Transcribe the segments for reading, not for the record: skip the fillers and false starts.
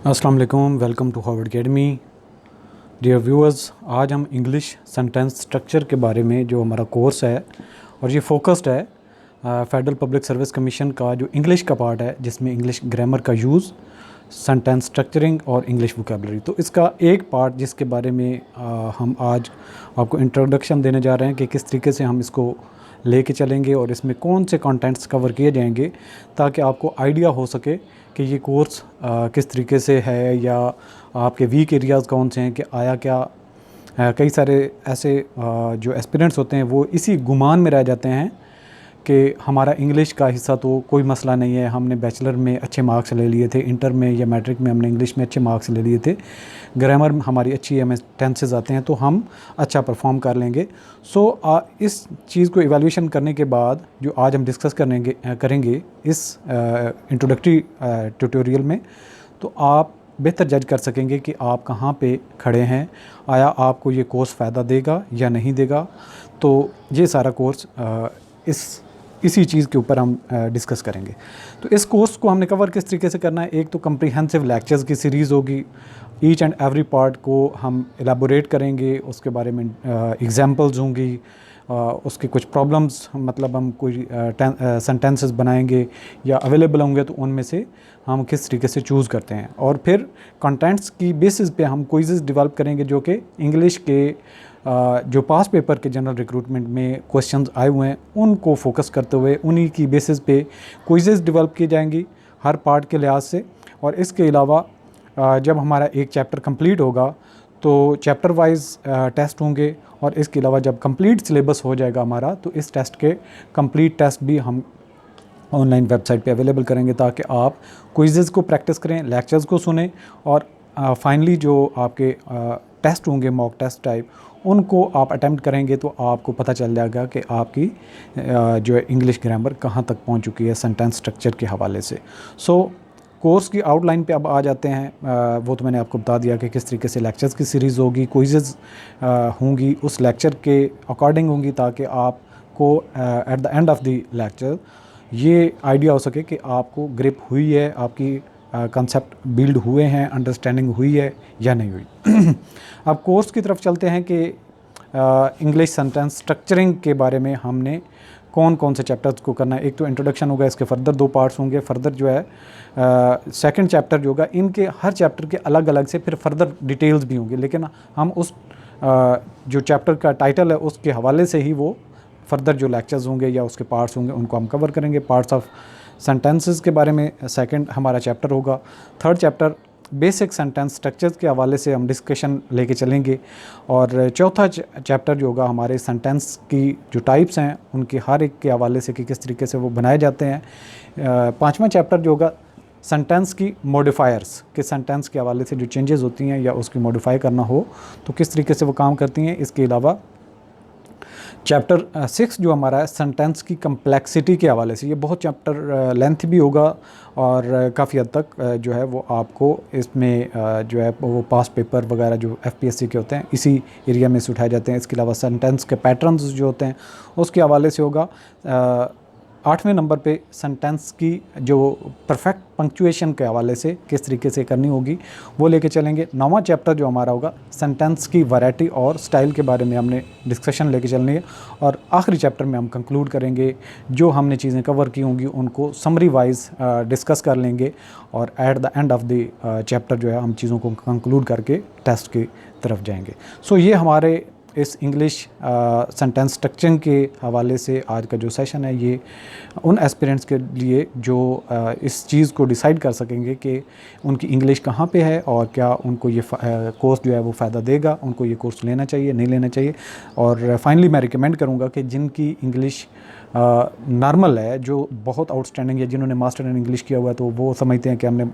अस्सलाम वालेकुम, welcome to Harvard academy. Dear viewers, आज हम इंग्लिश सेंटेंस स्ट्रक्चर के बारे में जो हमारा कोर्स है और ये फोकस्ड है फेडरल पब्लिक सर्विस कमीशन का जो इंग्लिश का पार्ट है, जिसमें इंग्लिश ग्रामर का यूज़, सेंटेंस स्ट्रक्चरिंग और इंग्लिश वोकेबलरी। तो इसका एक पार्ट जिसके बारे में हम आज आपको इंट्रोडक्शन देने जा रहे हैं कि किस तरीके से हम इसको लेके चलेंगे और इसमें कौन से कंटेंट्स कवर किए जाएंगे ताकि आपको आइडिया हो सके कि ये कोर्स किस तरीके से है या आपके वीक एरियाज़ कौन से हैं कि आया क्या। कई सारे ऐसे जो एस्पिरेंट्स होते हैं वो इसी गुमान में रह जाते हैं कि हमारा इंग्लिश का हिस्सा तो कोई मसला नहीं है, हमने बैचलर में अच्छे मार्क्स ले लिए थे, इंटर में या मैट्रिक में हमने इंग्लिश में अच्छे मार्क्स ले लिए थे, ग्रामर हमारी अच्छी है, हमें टेंसेस आते हैं तो हम अच्छा परफॉर्म कर लेंगे। इस चीज़ को इवैल्यूएशन करने के बाद जो आज हम डिस्कस करेंगे इस इंट्रोडक्टरी ट्यूटोरियल में, तो आप बेहतर जज कर सकेंगे कि आप कहाँ पे खड़े हैं, आया आपको ये कोर्स फ़ायदा देगा या नहीं देगा। तो ये सारा कोर्स इसी चीज़ के ऊपर हम डिस्कस करेंगे। तो इस कोर्स को हमने कवर किस तरीके से करना है, एक तो कम्प्रीहेंसिव लेक्चर्स की सीरीज़ होगी, ईच एंड एवरी पार्ट को हम एलाबोरेट करेंगे, उसके बारे में एग्जांपल्स होंगी, उसके कुछ प्रॉब्लम्स, मतलब हम कोई सेंटेंसेस बनाएंगे या अवेलेबल होंगे तो उनमें से हम किस तरीके से चूज़ करते हैं, और फिर कंटेंट्स की बेसिस पे हम क्विज़ेस डेवलप करेंगे जो कि इंग्लिश के जो पास पेपर के जनरल रिक्रूटमेंट में क्वेश्चंस आए हुए हैं उनको फोकस करते हुए उन्हीं की बेसिस पे क्विज़ेस डेवलप की जाएंगी हर पार्ट के लिहाज से। और इसके अलावा जब हमारा एक चैप्टर कंप्लीट होगा तो चैप्टर वाइज टेस्ट होंगे, और इसके अलावा जब कंप्लीट सिलेबस हो जाएगा हमारा तो इस टेस्ट के कंप्लीट टेस्ट भी हम ऑनलाइन वेबसाइट पे अवेलेबल करेंगे ताकि आप क्विज़ेस को प्रैक्टिस करें, लेक्चर्स को सुने, और फाइनली जो आपके टेस्ट होंगे मॉक टेस्ट टाइप उनको आप अटेम्प्ट करेंगे तो आपको पता चल जाएगा कि आपकी जो है इंग्लिश ग्रामर कहाँ तक पहुँच चुकी है सेंटेंस स्ट्रक्चर के हवाले से। कोर्स की आउटलाइन पे अब आ जाते हैं। वो तो मैंने आपको बता दिया कि किस तरीके से लेक्चर्स की सीरीज़ होगी, क्विज़ेस होंगी उस लेक्चर के अकॉर्डिंग होंगी ताकि आपको at the end of the lecture ये आइडिया हो सके कि आपको ग्रिप हुई है, आपकी कंसेप्ट बिल्ड हुए हैं, अंडरस्टैंडिंग हुई है या नहीं हुई। अब कोर्स की तरफ चलते हैं कि इंग्लिश सेंटेंस स्ट्रक्चरिंग के बारे में हमने कौन कौन से चैप्टर्स को करना है। एक तो इंट्रोडक्शन होगा, इसके फर्दर 2 पार्ट्स होंगे, फर्दर जो है सेकंड चैप्टर जो होगा, इनके हर चैप्टर के अलग अलग से फिर फर्दर डिटेल्स भी होंगी, लेकिन हम उस जो चैप्टर का टाइटल है उसके हवाले से ही वो फर्दर जो लेक्चर्स होंगे या उसके पार्ट्स होंगे उनको हम कवर करेंगे। पार्ट्स ऑफ सेंटेंसेस के बारे में सेकंड हमारा चैप्टर होगा। Third chapter basic sentence structures के हवाले से हम डिस्कशन लेके चलेंगे, और चौथा चैप्टर जो होगा हमारे सेंटेंस की जो टाइप्स हैं उनके हर एक के हवाले से कि किस तरीके से वो बनाए जाते हैं। पांचवा चैप्टर जो होगा सेंटेंस की मॉडिफायर्स, कि सेंटेंस के हवाले से जो चेंजेस होती हैं या उसकी मॉडिफाई करना हो तो किस तरीके से वो काम करती हैं। इसके अलावा चैप्टर 6 जो हमारा है सेंटेंस की कम्प्लेक्सिटी के हवाले से, ये बहुत चैप्टर लेंथ भी होगा और काफ़ी हद तक जो है वो आपको इसमें जो है वो पास पेपर वगैरह जो FPSC के होते हैं इसी एरिया में से उठाए जाते हैं। इसके अलावा सेंटेंस के पैटर्न्स जो होते हैं उसके हवाले से होगा। 8वें नंबर पे सेंटेंस की जो परफेक्ट पंक्चुएशन के हवाले से किस तरीके से करनी होगी वो लेके चलेंगे। 9वां चैप्टर जो हमारा होगा सेंटेंस की वैरायटी और स्टाइल के बारे में हमने डिस्कशन लेके चलनी है, और आखिरी चैप्टर में हम कंक्लूड करेंगे, जो हमने चीज़ें कवर की होंगी उनको समरी वाइज डिस्कस कर लेंगे, और at the end of the chapter जो है हम चीज़ों को कंक्लूड करके टेस्ट की तरफ जाएंगे। ये हमारे इस इंग्लिश सेंटेंस स्ट्रक्चरिंग के हवाले से आज का जो सेशन है ये उन एस्पिरेंट्स के लिए जो इस चीज़ को डिसाइड कर सकेंगे कि उनकी इंग्लिश कहाँ पे है और क्या उनको ये कोर्स जो है वो फ़ायदा देगा, उनको ये कोर्स लेना चाहिए नहीं लेना चाहिए। और फाइनली मैं रिकमेंड करूँगा कि जिनकी इंग्लिश नॉर्मल है, जो बहुत आउटस्टैंडिंग है, जिन्होंने मास्टर इन इंग्लिश किया हुआ है तो वो समझते हैं कि हमने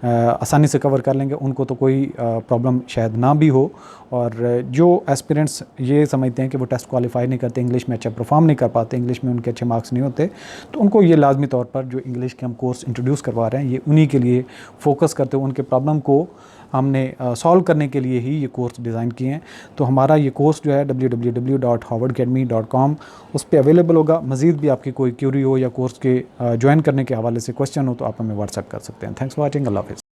आसानी से कवर कर लेंगे, उनको तो कोई प्रॉब्लम शायद ना भी हो, और जो एस्पिरेंट्स ये समझते हैं कि वो टेस्ट क्वालिफाई नहीं करते, इंग्लिश में अच्छा परफॉर्म नहीं कर पाते, इंग्लिश में उनके अच्छे मार्क्स नहीं होते, तो उनको ये लाजमी तौर पर जो इंग्लिश के हम कोर्स इंट्रोड्यूस करवा रहे हैं ये उन्हीं के लिए फ़ोकस करते हुए उनके प्रॉब्लम को हमने सॉल्व करने के लिए ही ये कोर्स डिज़ाइन किए हैं। तो हमारा ये कोर्स जो है www.harvardacademy.com उस पर अवेलेबल होगा। मज़ीद भी आपकी कोई क्यूरी हो या कोर्स के ज्वाइन करने के हवाले से क्वेश्चन हो तो आप हमें व्हाट्सएप कर सकते हैं। Thanks for watching. अल्लाह हाफ़िज़।